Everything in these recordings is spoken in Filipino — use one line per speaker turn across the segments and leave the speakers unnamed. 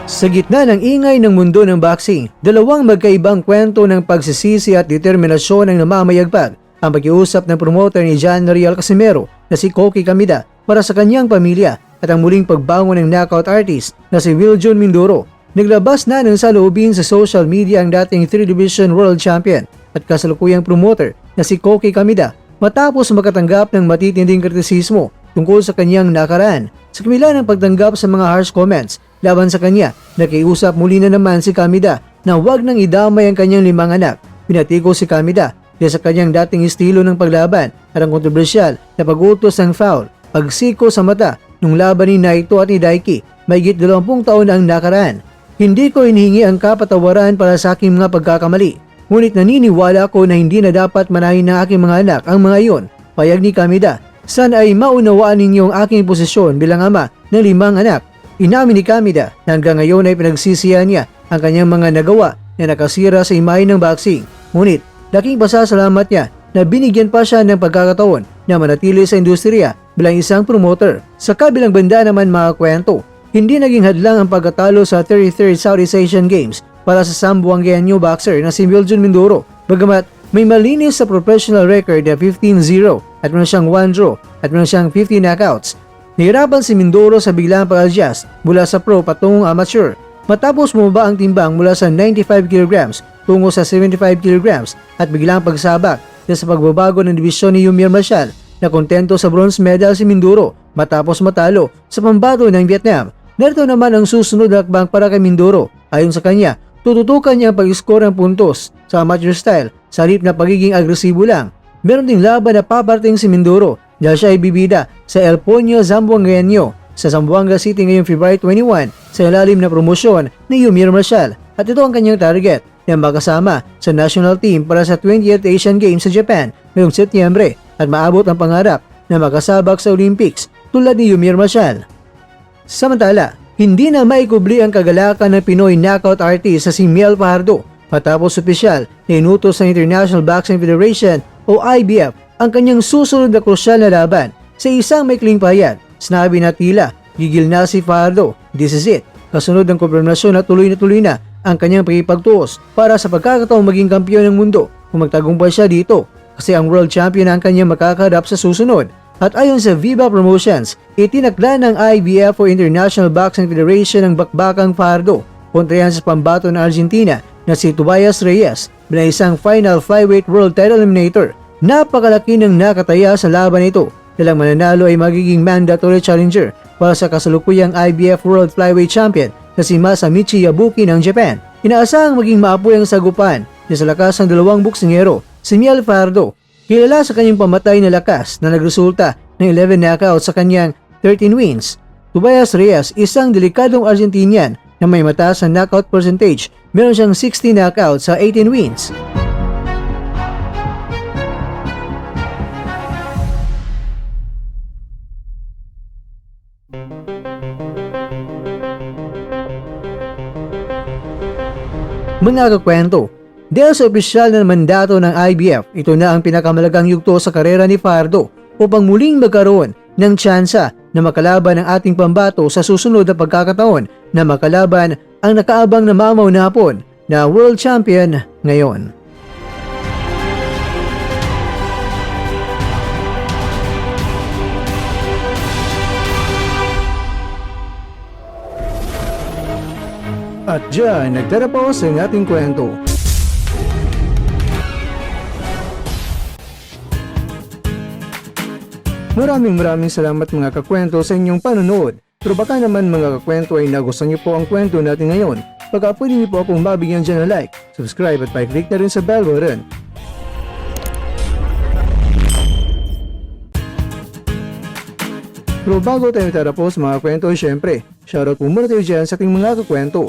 Sa gitna ng ingay ng mundo ng boxing, dalawang magkaibang kwento ng pagsisisi at determinasyon ang namamayagpag ang pag-iusap ng promoter ni John Riel Casimero na si Koki Kamida para sa kanyang pamilya at ang muling pagbangon ng knockout artist na si Wiljon Mindoro. Naglabas na ng saloobin sa social media ang dating 3-division world champion at kasalukuyang promoter na si Koki Kamida matapos makatanggap ng matitinding kritisismo tungkol sa kanyang nakaraan. Sa kabila ng pagtanggap sa mga harsh comments laban sa kanya, nakiusap muli na naman si Kamida na huwag nang idamay ang kanyang 5 anak. Pinatiko si Kamida dahil sa kanyang dating estilo ng paglaban at ang kontrobersyal na pag-utos ng foul, pagsiko sa mata nung laban ni Naito at ni Daiki mahigit 20 taon ang nakaraan. Hindi ko hinihingi ang kapatawaran para sa aking mga pagkakamali, ngunit naniniwala ko na hindi na dapat manahin ng aking mga anak ang mga iyon. Payag ni Kamida. Sana ay maunawaan ninyo ang aking posisyon bilang ama ng 5 anak. Inamin ni Kamida na hanggang ngayon ay pinagsisihan niya ang kanyang mga nagawa na nakasira sa imahe ng boxing. Ngunit laking pasasalamat niya na binigyan pa siya ng pagkakataon na manatili sa industriya bilang isang promoter. Sa kabilang banda naman mga kwento, hindi naging hadlang ang pagkatalo sa 33rd Southeast Asian Games para sa Sambuangueño boxer na si Wiljon Mindoro. Bagamat may malinis sa professional record na 15-0 at meron siyang 1 draw at meron siyang 50 knockouts, nahirapan si Mindoro sa biglang pag-adjust mula sa pro patungong amateur matapos bumaba ang timbang mula sa 95 kg tungo sa 75 kg at biglang pagsabak dahil sa pagbabago ng dibisyon ni Yumir Marshall na kontento sa bronze medal si Mindoro matapos matalo sa pambato ng Vietnam. Narito naman ang susunod na hakbang para kay Mindoro. Ayon sa kanya, tututukan niya ang pag-score ng puntos sa amateur style sa halip na pagiging agresibo lang. Meron ding laban na paparating si Mindoro dahil siya ay bibida sa El Poño Zamboangueño sa Zamboanga City ngayong February 21 sa ilalim na promosyon ni Yumir Marshall at ito ang kanyang target na makasama sa national team para sa 20th Asian Games sa Japan ngayong Setyembre at maabot ang pangarap na makasabak sa Olympics tulad ni Yumir Marshall. Samantala, hindi na maikubli ang kagalakan ng Pinoy knockout artist sa si Miel Fajardo matapos opisyal na inutos ng International Boxing Federation o IBF ang kanyang susunod na krusyal na laban. Sa isang maikling pahayag, sinabi na tila gigil na si Fajardo. This is it. Kasunod ng konfirmasyon na tuloy na ang kanyang pagkipagtuos para sa pagkakataong maging kampiyon ng mundo kung magtagumpay siya dito kasi ang world champion ang kanyang makakarap sa susunod. At ayon sa Viva Promotions, itinakda ng IBF o International Boxing Federation ang bakbakang Fajardo kontra yan sa pambato ng Argentina na si Tobias Reyes bilang isang final flyweight world title eliminator. Napakalaki ng nakataya sa laban ito dahil ang mananalo ay magiging mandatory challenger para sa kasalukuyang IBF World Flyweight Champion na si Masamichi Yabuki ng Japan. Inaasahang maging maapoy ang sagupan sa lakas ng 2 boksingero. Si Miel Fajardo, kilala sa kanyang pamatay na lakas na nagresulta ng 11 knockouts sa kanyang 13 wins. Tobias Reyes, isang delikadong Argentinian na may mataas na knockout percentage. Meron siyang 60 knockouts sa 18 wins. Mga kakwento, dahil sa opisyal na mandato ng IBF, ito na ang pinakamalagang yugto sa karera ni Fajardo upang muling magkaroon ng tsansa na makalaban ang ating pambato sa susunod na pagkakataon na makalaban ang nakaabang na mamaw na hapon na world champion ngayon. At dyan, nagtatapos ang ating kwento. Maraming salamat mga kakwento sa inyong panonood. Pero baka naman mga kakwento ay nagustuhan niyo po ang kwento natin ngayon. Baka pwede niyo po akong mabigyan dyan ng like, subscribe at pa-click na rin sa bell button. Pero bago tayo tatapos mga kwento, syempre, shoutout po muna tayo dyan sa ating mga kakwento.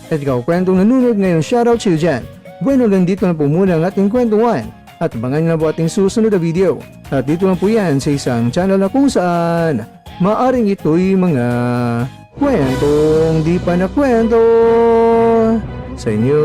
At ikaw kwentong nanonood ngayon, shoutout sa iyo dyan. Bueno, lang dito na po muna ang ating kwentuhan. At abangan nyo na po ating susunod na video. At dito lang po yan sa isang channel na kung saan maaring ito'y mga kwentong di pa na kwento sa inyo.